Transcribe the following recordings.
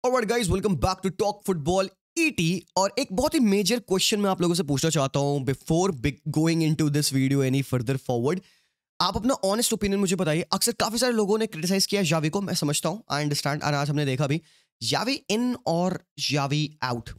Alright guys, welcome back to talk football ET. और एक बहुत ही मेजर क्वेश्चन मैं आप लोगों से पूछना चाहता हूं before going into this video any further forward. आप अपना ऑनेस्ट ओपिनियन मुझे बताइए। अक्सर काफी सारे लोगों ने क्रिटिसाइज किया जावी को, मैं समझता हूं, आई अंडरस्टैंड, और आज हमने देखा भी। जावी इन और Xavi out?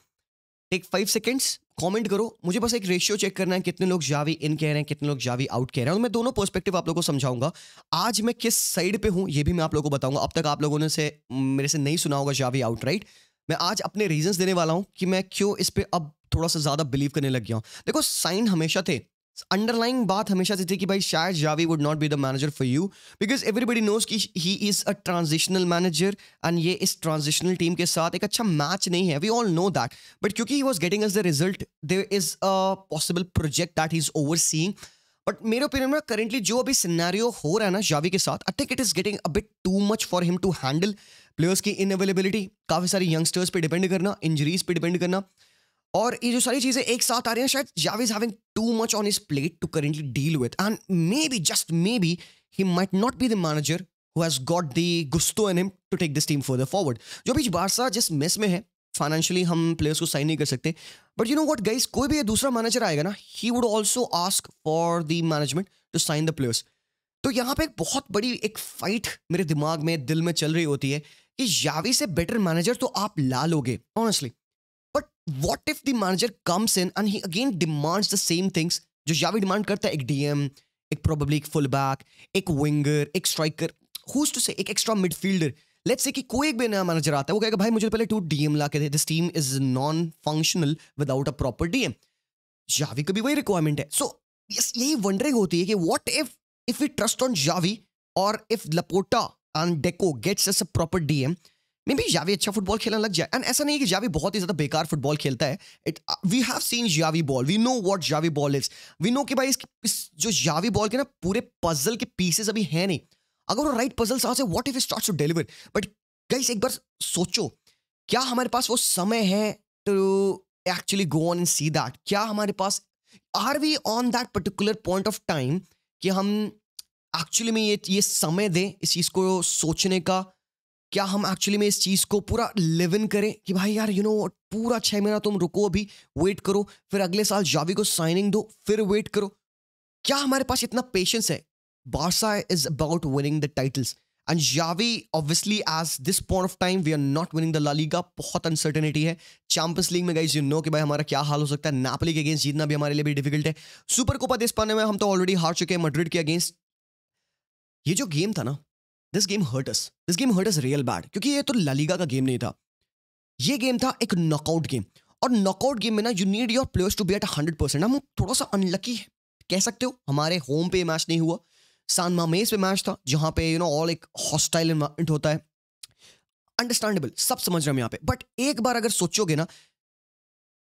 Take 5 seconds, comment करो। मुझे बस एक रेशियो चेक करना है, कितने लोग जावी इन कह रहे हैं, कितने लोग जावी आउट कह रहे हैं, और मैं दोनों पर्सपेक्टिव आप लोगों को समझाऊंगा। आज मैं किस साइड पे हूं ये भी मैं आप लोगों को बताऊंगा। अब तक आप लोगों ने मेरे से नहीं सुना होगा जावी आउट, राइट? मैं आज अपने रीजंस देने वाला हूं कि मैं क्यों इस पे अब थोड़ा सा ज्यादा बिलीव करने लग गया हूं। देखो, साइन हमेशा थे, अंडरलाइंग बात हमेशा से थी कि भाई शायद Xavi would not be the manager for you, because everybody knows कि he is a transitional manager and ये इस ट्रांजिशनल टीम के साथ एक अच्छा मैच नहीं है। We all know that, but क्योंकि he was getting us the result, there is a possible project that he is overseeing. But मेरे ओपिनियन में करेंटली जो अभी सिनेरियो हो रहा है ना जावी के साथ, I think it is getting a bit too much for him to handle. Players की इनअवेलेबिलिटी, काफी सारी यंगस्टर्स पे डिपेंड करना, इंजरीज पे डिपेंड करना, और ये जो सारी चीजें एक साथ आ रही हैं, शायद Xavi is having too much on his plate to currently deal with, and maybe, just maybe, he might not be the manager who has got the gusto in him to take this team further forward. जो भी Barça जिस mess में है, financially हम players को sign नहीं कर सकते, but you know what guys, कोई भी दूसरा मैनेजर आएगा ना, he would also ask for the management to sign the players. तो यहाँ पे एक बहुत बड़ी एक फाइट मेरे दिमाग में, दिल में चल रही होती है कि जावी से बेटर मैनेजर तो आप ला लोगे honestly, but what if the manager comes in and he again demands the same things जो जावी डिमांड करता है। एक डीएम, एक प्रोबेबली एक फुल बैक, एक विंगर, एक स्ट्राइकर, हुज टू से एक एक्स्ट्रा मिडफील्डर। लेट्स से कि कोई एक भी नया मैनेजर आता है, वो कहेगा भाई मुझे पहले 2 डीएम ला के दे, this team is non functional without a proper DM. Xavi का भी वही रिक्वायरमेंट है। सो यस, यही वंडरिंग होती है कि what if we trust on Xavi, और if Laporta and Deco gets us a proper DM, maybe Xavi अच्छा फुटबॉल खेलने लग जाए। एंड ऐसा नहीं है कि जावी बहुत ही ज्यादा बेकार फुटबॉल खेलता है। We have seen Xavi ball, we know what Xavi ball is, we know कि भाई इस जो जावी बॉल के ना पूरे पजल के पीसेस अभी है नहीं। अगर वो राइट पजल से what if it starts to deliver. But guys, एक बार सोचो, क्या हमारे पास वो समय है to actually go on and see that? क्या हमारे पास, are we on that particular point of time कि हम एक्चुअली में ये समय दें इस चीज को सोचने का? क्या हम एक्चुअली में इस चीज को पूरा लिव इन करें कि भाई यार यू नो पूरा 6 महीना तुम रुको, अभी वेट करो, फिर अगले साल जावी को साइनिंग दो, फिर वेट करो? क्या हमारे पास इतना पेशेंस है? Barca is about winning the titles, and Xavi obviously as this point of time we are not winning the La Liga. बहुत अनसर्टेनिटी है चैंपियंस लीग में गाइस, यू नो कि भाई हमारा क्या हाल हो सकता है। नापोली के अगेंस्ट जीतना भी हमारे लिए भी डिफिकल्ट है। सुपर कोपा दे स्पेन में हम तो ऑलरेडी हार चुके हैं मैड्रिड के अगेंस्ट। ये जो गेम था ना, this game hurt us real bad, क्योंकि ये तो ला लीगा का गेम नहीं था, ये गेम था एक नॉकआउट गेम। और नॉकआउट गेम में ना you need your players to be at 100%। हम थोड़ा सा अनलकी कह सकते हो, हमारे होम पे मैच नहीं हुआ, सान मामेस पे मैच था, जहां पे यू नो ऑल एक हॉस्टाइल एनवायरनमेंट होता है। अंडरस्टैंडेबल, सब समझ रहे हम यहाँ पे। बट एक बार अगर सोचोगे ना,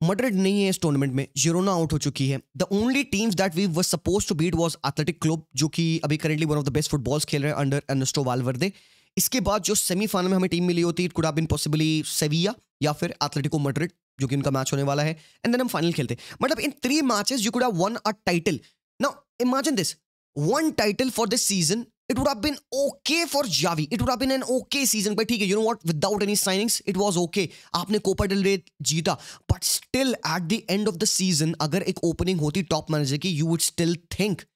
मैड्रिड नहीं है इस टूर्नामेंट में, जिरोना आउट हो चुकी है। The only teams that we were supposed to beat was Athletic Club, जो कि अभी currently one of the best footballs खेल रहे हैं अंडर एर्नेस्टो वालवर्दे। इसके बाद जो सेमीफाइनल में हमें टीम मिली होती, it could have been possibly Sevilla या फिर एथलेटिको मैड्रिड, जो कि उनका मैच होने वाला है, एंड देन हम फाइनल खेलते। मतलब इन 3 matches you could have one a title. Now imagine this, one title for this season, it would have been okay for Javi. It would have been an okay season. But ठीक है, you know what? Without any signings, it was okay. आपने Copa del रे जीता, but still at the end of the season, अगर एक opening होती top manager की, you would still think.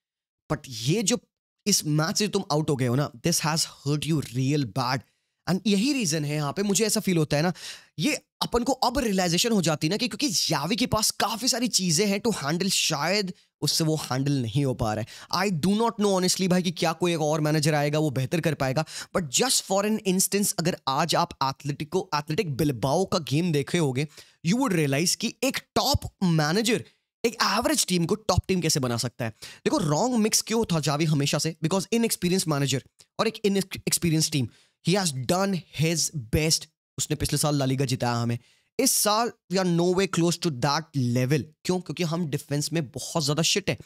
But ये जो इस मैच से तुम आउट हो गए हो ना, this has hurt you real bad. And यही रीजन है यहाँ पे, मुझे ऐसा फील होता है ना, ये अपन को अब रियलाइजेशन हो जाती है ना कि क्योंकि जावी के पास काफी सारी चीजें हैं टू हैंडल, शायद उससे वो हैंडल नहीं हो पा रहा है। I do not know honestly भाई कि क्या कोई एक और मैनेजर आएगा वो बेहतर कर पाएगा। But just for an instance, अगर आज आप एथलेटिक बिलबाओ का गेम देखे होगे, यू वुड रियलाइज कि एक टॉप मैनेजर एक एवरेज टीम को टॉप टीम कैसे बना सकता है। देखो, रॉन्ग मिक्स क्यों था जावी हमेशा से, बिकॉज इनएक्सपीरियंस मैनेजर और एक inexperience team. He has done his best. उसने पिछले साल ला लीगा जिताया हमें, इस साल we are no way close to that level. क्यों? क्योंकि हम डिफेंस में बहुत ज्यादा शिट है,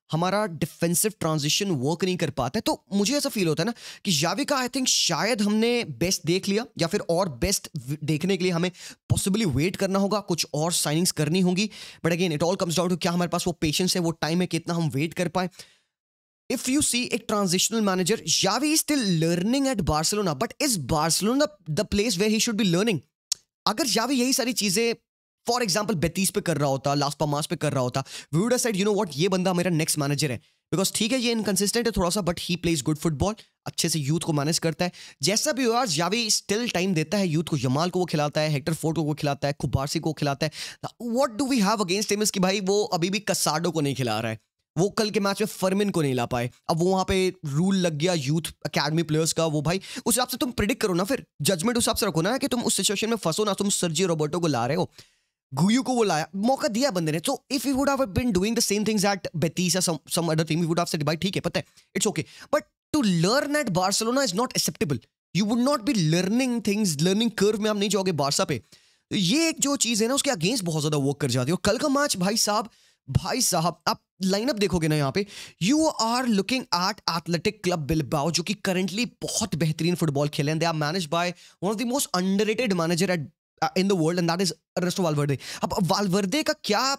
हमारा डिफेंसिव ट्रांजिशन वर्क नहीं कर पाता है। तो मुझे ऐसा फील होता है ना कि जावी का आई थिंक शायद हमने बेस्ट देख लिया, या फिर और बेस्ट देखने के लिए हमें पॉसिबली वेट करना होगा, कुछ और साइनिंग्स करनी होंगी। But again it all comes down to क्या हमारे पास वो पेशेंस है, वो टाइम है, कितना हम वेट कर पाए। If you see a transitional manager, Xavi is still learning at Barcelona, but is Barcelona the place where he should be learning? अगर जावी यही सारी चीजें फॉर एग्जाम्पल बेतीस पे कर रहा होता, लास्ट पामास पे कर रहा होता, we would have said you know what, ये बंदा मेरा नेक्स्ट मैनेजर है, बिकॉज ठीक है ये इनकंसिस्टेंट है थोड़ा सा, but he plays good football, अच्छे से यूथ को मैनेज करता है। जैसा भी हो, जावी स्टिल टाइम देता है यूथ को, यमाल को वो खिलाता है, हेक्टर फोर्ड को वो खिलाता है, कुबारसी को खिलाता है। What do we have against him is कि भाई वो अभी भी कसाडो को नहीं खिला रहा है, वो कल के मैच में फर्मिन को नहीं ला पाए, अब वो वहां पे रूल लग गया यूथ अकेडमी प्लेयर्स का, वो भाई उस हिसाब से तुम प्रिडिक्ट करो ना, फिर जजमेंट उस हिसाब से रखो ना कि तुम उस सिचुएशन में फंसो ना, तुम सर्जी रोबर्टो को ला रहे हो, गुयू को वो लाया, मौका दिया बंदे ने। So if you would have been doing the same things at Betis या some other team, you would have said भाई ठीक है, पता है it's okay, but to learn at Barcelona is not acceptable. You would not be learning things, learning curve में आप नहीं जाओगे बारसा पे। ये एक जो चीज है ना उसके अगेंस्ट बहुत ज्यादा वर्क कर जाती है। और कल का मैच भाई साहब आप लाइनअप देखोगे ना यहाँ पे, you are looking at Athletic Club Bilbao, जो कि करंटली बहुत बेहतरीन फुटबॉल खेले हैं। They are managed by one of the most underrated manager at in the world, and that is Ernesto Valverde. अब वालवर्दे का क्या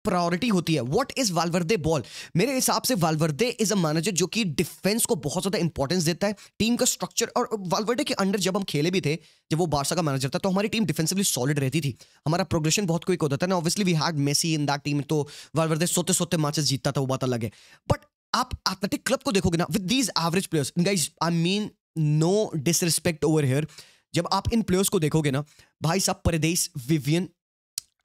प्रायोरिटी होती है, व्हाट इज वालवर्दे बॉल? मेरे हिसाब से वालवर्दे इज अ मैनेजर जो कि डिफेंस को बहुत ज्यादा इंपॉर्टेंस देता है, टीम का स्ट्रक्चर। और वालवर्दे के अंडर जब हम खेले भी थे, जब वो बारसा का मैनेजर था, तो हमारी टीम डिफेंसिवली सॉलिड रहती थी, हमारा प्रोग्रेशन बहुत क्विक होता था ना। Obviously we had Messi in that team, तो वालवर्दे सोते सोते मैचेस जीतता था, वो बात अलग है। बट आप एथलेटिक क्लब को देखोगे ना, with these average players, guys I mean no disrespect over here, जब आप इन प्लेयर्स को देखोगे ना भाई साहब, परदेस, विवियन,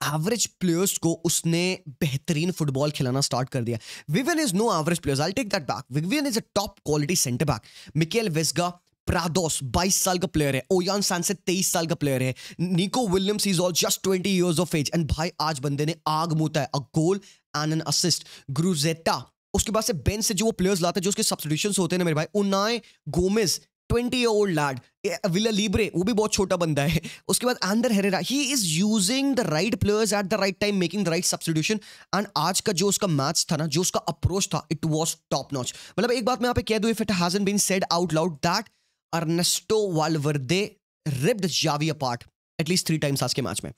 एवरेज प्लेयर्स को उसने बेहतरीन फुटबॉल खिलाना स्टार्ट कर दिया। Vivian is no average players, I take that back, Vivian is a top quality centre back. Mikel Vesga, Prados 22 साल का प्लेयर है, ओयान सैंसेट 23 साल का प्लेयर है, Nico Williams is all just 20 years of age, and भाई आज बंदे ने आग मूता है, a goal and an assist. Guruzeta, उसके बाद से बेंच से जो वो प्लेयर्स लाते हैं, जो उसके सब्स्टिट्यूशंस होते हैं ना मेरे भाई, Unai Gomez 20-year-old lad, Villalibre वो भी बहुत छोटा बंदा है, उसके बाद Ander Herrera, he is using the right players at the right time, making the right substitution. And आज का जो उसका मैच था ना, जो उसका अप्रोच था, इट वाज टॉप नॉच। मतलब एक बात मैं यहाँ पे कह दूं, if it hasn't been said out loud, that Ernesto Valverde ripped Xavi apart at least 3 times आज के मैच में।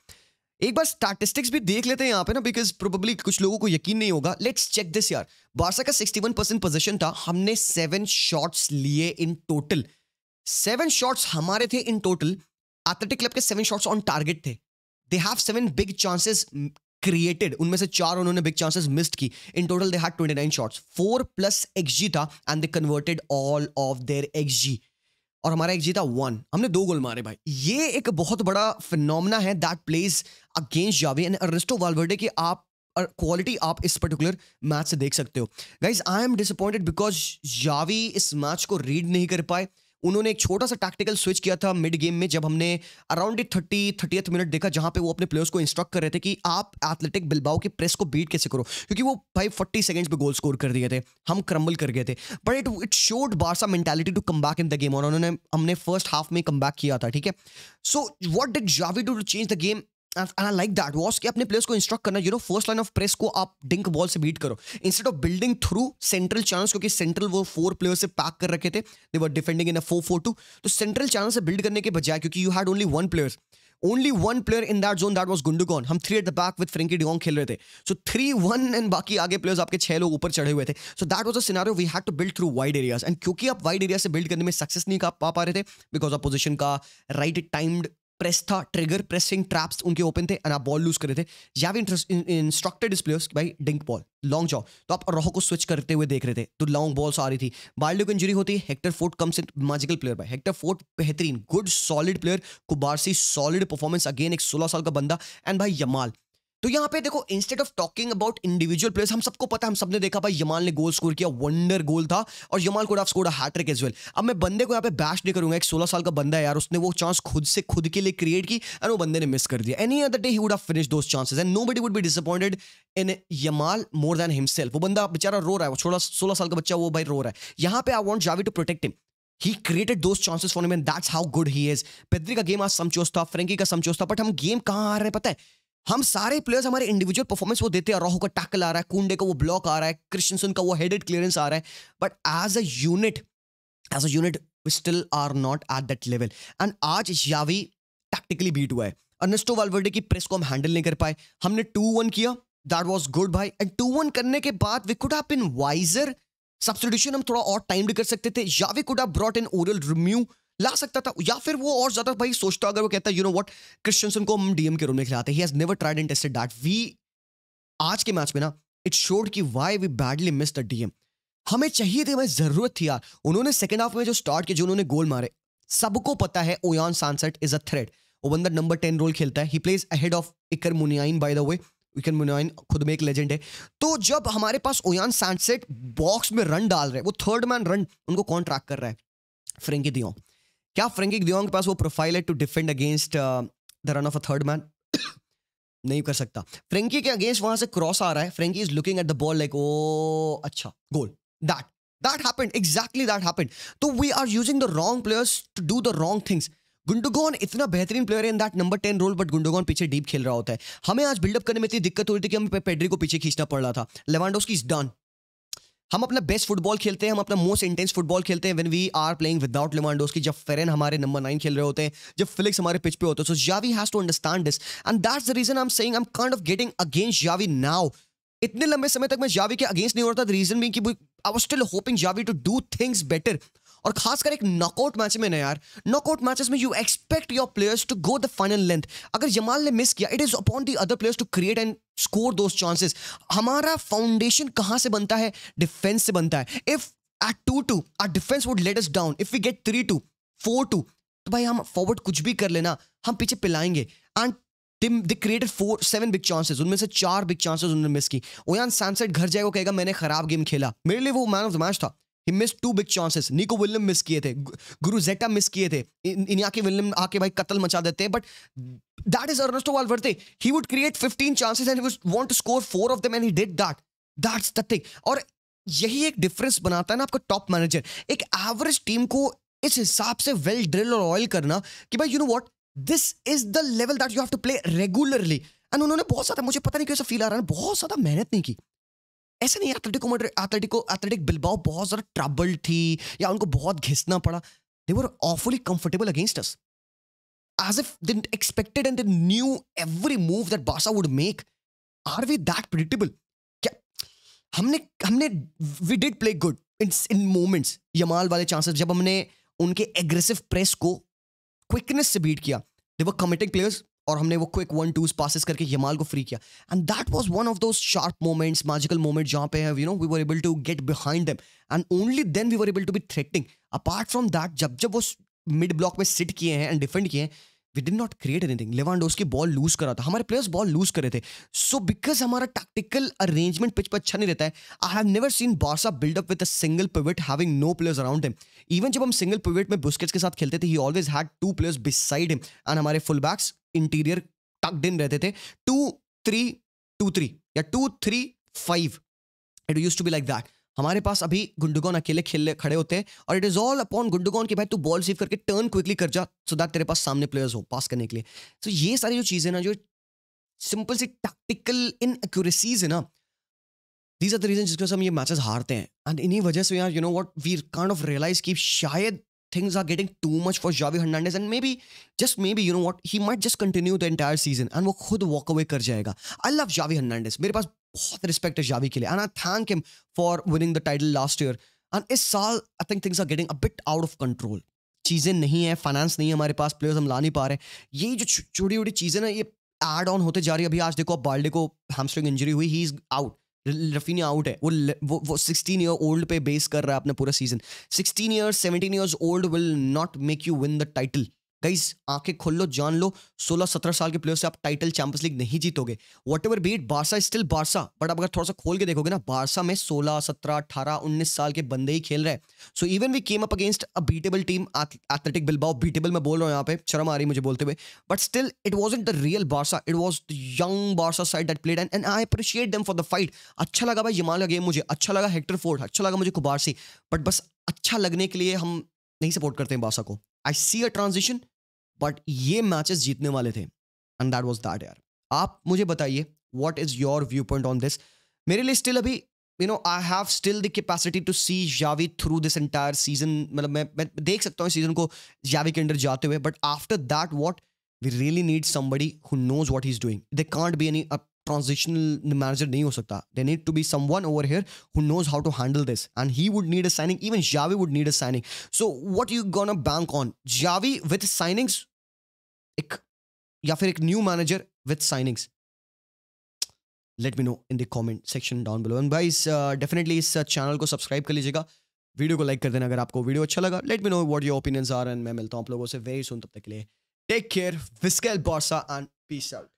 एक बार स्टैटिस्टिक्स भी देख लेते हैं यहाँ पे ना, बिकॉज प्रोबेबली कुछ लोगों को यकीन नहीं होगा। लेट्स चेक दिस यार, बारसा का 61% पोजीशन था, हमने 7 शॉट्स लिए इन टोटल, 7 शॉट्स हमारे थे इन टोटल। एथलेटिक क्लब के 7 शॉट्स ऑन टारगेट थे। They have 7 big chances created, उनमें से 4 उन्होंने बिग चांसेस मिस्ड की। In total they had 29 shots, 4+ XG था, and they converted all of their XG, और हमारा XG था 1। हमने 2 गोल मारे भाई। ये एक बहुत बड़ा फिनोमेना है that plays against Xavi and Ernesto Valverde की आप क्वालिटी आप इस पर्टिकुलर मैच से देख सकते हो। Guys I am disappointed because Xavi इस मैच को रीड नहीं कर पाए। उन्होंने एक छोटा सा टैक्टिकल स्विच किया था मिड गेम में, जब हमने अराउंड 30th मिनट देखा, जहां पे वो अपने प्लेयर्स को इंस्ट्रक्ट कर रहे थे कि आप एथलेटिक बिलबाओ के प्रेस को बीट कैसे करो, क्योंकि वो भाई 40 सेकंड्स पे गोल स्कोर कर दिए थे, हम क्रम्बल कर गए थे। But it showed Barca mentality to come back in the game, और हमने फर्स्ट हाफ में कम बैक किया था, ठीक है। So what did Xavi do to change the game, and I like that was कि अपने प्लेयर्स को इंस्ट्रक्ट करना, फर्स्ट लाइन ऑफ प्रेस को आप डिंक बॉल से बीट करो instead of building through central channels, क्योंकि सेंट्रल वो 4 प्लेयर्स से पैक कर रखे थे, दे वर डिफेंडिंग इन अ 4-4-2। तो सेंट्रल चैनल से बिल्ड करने के बजाय, क्योंकि you had only one player in that zone, that was Gundogan, हम 3 at the back with Frenkie de Jong खेल रहे थे, सो 3-1 एंड बाकी आगे प्लेयर्स आपके 6 लोग ऊपर चढ़े हुए थे। So that was a scenario we had to build through wide areas, and क्योंकि आप वाइड एरिया से बिल्ड करने में सक्सेस नहीं पा रहे थे बिकॉज ऑफ पोजिशन का राइट टाइम्ड प्रेस था, ट्रिगर प्रेसिंग ट्रैप्स उनके ओपन थे, एंड आप बॉल लूज कर रहे थे। जावी इंस्ट्रक्टेड प्लेयर्स भाई डिंक बॉल लॉन्ग जाओ, तो आप रोहो को स्विच करते हुए देख रहे थे, तो लॉन्ग बॉल्स आ रही थी। बाल्डो को इंजरी होती है, Hector Ford comes in, magical player भाई, हेक्टर फोर्ड बेहतरीन good solid player, कुबारसी solid performance again, एक 16 साल का बंदा, एंड भाई यमाल। तो यहाँ पे देखो, instead of talking about individual players, हम सबको पता है, हम सबने देखा भाई यमाल ने गोल स्कोर किया, वंडर गोल था, और Yamal could have scored a hat-trick as well. अब मैं बंदे को यहाँ पे बैश नहीं करूंगा, एक 16 साल का बंदा है यार, उसने वो चांस खुद के लिए क्रिएट की, एंड वो बंदे ने मिस कर दिया। Any other day he would have finished those chances, and nobody would be disappointed in Yamal more than himself. वो बंदा बेचारा रो रहा है, वो 16 साल का बच्चा, वो भाई रो रहा है। यहाँ पे I want Xavi to protect him, he created those chances for him and that's how good he is। Pedri का गेम आज समचोस था, फ्रेंकी का समचोस था, बट हम गेम कहाँ आ रहे हैं पता है, हम सारे प्लेयर्स हमारे इंडिविजुअल परफॉर्मेंस वो देते हैं, रोहो का टैकल आ रहा है, कुंडे का वो ब्लॉक आ रहा है, क्रिश्चियनसन का वो हेडेड क्लियरेंस आ रहा है, but as a unit we still are not at that level. And आज जावी टैक्टिकली बीट हुआ है, अर्नेस्टो वालवर्डे की प्रेस को हम हैंडल नहीं कर पाए, हमने 2-1 किया, दैट वाज गुड भाई, एंड 2-1 करने के बाद we could have been wiser, substitution हम थोड़ा और टाइम कर सकते थे, Xavi could have brought in Oriol Romeu, ला सकता था, या फिर वो और ज्यादा भाई सोचता अगर वो कहता यू नो व्हाट क्रिश्चियनसन को हम डीएम के रूम में खिलाते, he has never tried and tested that. We आज के मैच में ना इट शोड कि why we badly miss the DM. हमें चाहिए थे, हमें जरूरत थी यार। उन्होंने सेकंड हाफ में जो स्टार्ट किया, जो उन्होंने गोल मारे, सबको पता है ओयान सनसेट इज अ थ्रेट। वो बंदा नंबर 10 रोल खेलता है, ही प्लेज अहेड ऑफ इकर मुनियाइन बाय द वे। इकर मुनियाइन खुद में एक लेजेंड है। तो जब हमारे पास ओयान सनसेट बॉक्स में रन डाल रहे हैं, वो थर्ड मैन रन उनको कौन ट्रैक कर रहा है? Frenkie de Jong. क्या फ्रेंकी डियोंग के पास वो प्रोफाइल है to defend against the run of a third man? नहीं कर सकता। फ्रेंकी के अगेंस्ट वहां से क्रॉस आ रहा है, Frenkie is looking at the ball like oh अच्छा goal. That happened, exactly that happened. तो we are using the wrong players to do the wrong things. Gundogan इतना बेहतरीन प्लेयर है in that number 10 role, but Gundogan पीछे deep खेल रहा होता है। हमें आज बिल्डअप करने में इतनी दिक्कत हो रही थी कि हमें पेड्री को पीछे खींचना पड़ रहा था। Lewandowski is done. हम अपना बेस्ट फुटबॉल खेलते हैं, हम अपना मोस्ट इंटेंस फुटबॉल खेलते हैं when we are playing without Lewandowski, जब फेरेन हमारे नंबर 9 खेल रहे होते हैं, जब फिलिक्स हमारे पिच पे होते हैं। So Xavi has to understand this and that's the reason I am saying I am kind of getting against Xavi now. इतने लंबे समय तक मैं जावी के अगेंस्ट नहीं हो रहा था, रीजन बीइंग कि I was still hoping Xavi to do things better. और खासकर एक नॉकआउट मैच में ना यार, नॉकआउट मैचेस में you expect your players to go the final length. अगर यमाल ने मिस किया, it is upon the other players to create and score those chances. हमारा फाउंडेशन कहां से बनता है? डिफेंस से बनता है। If at 2-2 our defense would let us down, if we get 3-2 4-2 तो भाई हम फॉरवर्ड कुछ भी कर लेना, हम पीछे पिलाएंगे। And they created 7 big chances, उनमें से 4 बिग चांसेस उन्होंने मिस की। ओयान सनसेट घर जाएगा, कहेगा मैंने खराब गेम खेला। मेरे लिए वो मैन ऑफ द मैच था। He missed 2 big chances. निको विलियम मिस किए थे, गुरुजेटा मिस किए थे, इनियाकी विलियम आके भाई कत्ल मचा देते हैं। But that is Ernesto Valverde. He would create 15 chances and he would want to score 4 of them and he did that. That's the thing. और यही एक डिफरेंस बनाता है ना आपका टॉप मैनेजर। एक एवरेज टीम को इस हिसाब से वेल ड्रिल और ऑयल करना कि भाई you know what, this is the level that you have to play regularly. And उन्होंने बहुत ज्यादा, मुझे पता नहीं कैसा फील आ रहा है, बहुत ज्यादा मेहनत नहीं की। ऐसा नहीं एथलेटिक बिल्बाओ बहुत ज्यादा ट्रबल थी या उनको बहुत घिसना पड़ा। They were awfully comfortable against us, as if they expected and they knew every move that Barca would make. Are we that predictable? क्या हमने we did play good in moments. Yamal वाले chances जब हमने उनके aggressive press को quickness से beat किया, they were committing players और हमने वो क्विक 1-2 पासेस करके यमाल को फ्री किया। And that was one of those sharp moments, magical moment जहां पे you know we were able to get behind them and only then we were able to be threatening. Apart from that, जब वो mid block में seat किए हैं and defend किए हैं, we did not create anything. Lewandowski ball loose करा था, हमारे प्लेयर्स बॉल लूज करे थे। सो बिकॉज हमारा टैक्टिकल अरेंजमेंट पिच पर अच्छा नहीं रहता है, I have never seen Barca build up with a single pivot having no players around him. Even जब हम सिंगल पिवट में बुस्केट्स के साथ खेलते थे, he always had 2 players beside him and हमारे full backs interior tucked in रहते थे। 2-3-2-3 या 2-3-5, it used to be like that. हमारे पास अभी गुंडोगन अकेले खेलने खड़े होते हैं और it is all upon Gundogan कि भाई तू बॉल रिसीव करके टर्न क्विकली कर जा सो दैट तेरे पास सामने प्लेयर्स हो पास करने के लिए। तो ये सारी जो चीजें ना, जो सिंपल सी टैक्टिकल इनएक्यूरेसीज है ना, दीज आर द रीजन जिसके हम ये मैचेस हारते हैं। एंड इन्हीं वजह से यार you know what, we kind of realise कि शायद things are getting too much for Javi Hernandez and maybe just maybe you know what, he might just continue the entire season and वो खुद walk away कर जाएगा। I love Javi Hernandez, मेरे पास बहुत respect है Javi के लिए and I thank him for winning the title last year। and इस साल I think things are getting a bit out of control। चीज़ें नहीं है, फाइनेंस नहीं है हमारे पास, प्लेयर्स हम ला नहीं पा रहे। ये जो छोटी छोटी चीज़ें ना, ये एड ऑन होते जा रही है। अभी आज देखो, बाल्डे को हैमस्ट्रिंग इंजरी हुई, he is out, Raphinha out है। वो 16 ईयर ओल्ड पे बेस कर रहा है अपना पूरा season. 16 years 17 years old will not make you win the title. Guys आंखें खोल लो, जान लो, 16-17 साल के प्लेयर से आप टाइटल चैंपियंस लीग नहीं जीतोगे। Whatever be it, Barca is still Barca, but आप अगर थोड़ा सा खोल के देखोगे ना, बार्सा में 16, 17, 18, 19 साल के बंदे ही खेल रहे हैं। So even we came up against a beatable team, Athletic Bilbao, beatable मैं बोल रहा हूँ यहाँ पे, शर्म आ रही मुझे बोलते हुए, but still it wasn't the real Barca, it was the young Barca side that played and I appreciate them for the fight. अच्छा लगा भाई यमाल का गेम, मुझे अच्छा लगा हेक्टर फोर्ड, अच्छा लगा मुझे कुबारसी, बट बस अच्छा लगने के लिए हम नहीं सपोर्ट करते हैं बार्सा को। आई सी अ ट्रांजिशन, बट ये मैचेस जीतने वाले थे एंड दैट वाज दैट यार। आप मुझे बताइए what is your view point on this. मेरे लिए स्टिल अभी you know I have still the capacity to see Xavi through this entire season. मतलब मैं देख सकता हूँ सीजन को जावी के अंडर जाते हुए, but after that what, we really need somebody who knows what he is doing. They can't be any transitional manager नहीं हो सकता. There need to be someone over here who knows how to handle this, and he would need a signing. Even Xavi would need a signing. So what you gonna bank on? Xavi with signings, एक या फिर एक new manager with signings? Let me know in the comment section down below. And guys, definitely इस channel को subscribe कर लीजिएगा. Video को like कर देना अगर आपको वीडियो अच्छा लगा. Let me know what your opinions are, and मैं मिलता हूँ आप लोगों से very soon. तब तक के लिए take care, Visca Barca, and peace out.